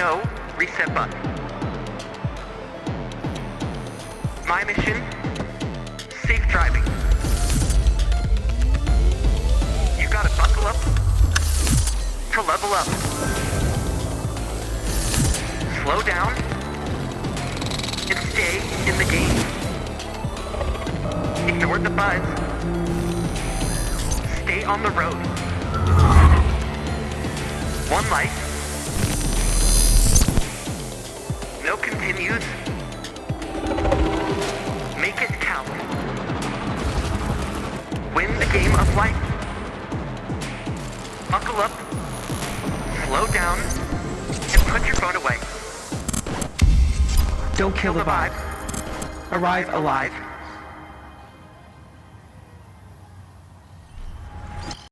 no reset button. My mission, safe driving. You gotta buckle up to level up. Slow down and stay in the game. Ignore the buzz. Stay on the road. One life. No continues. Make it count. Win the game of life. Buckle up, slow down, and put your phone away. Don't kill the vibe. Arrive alive.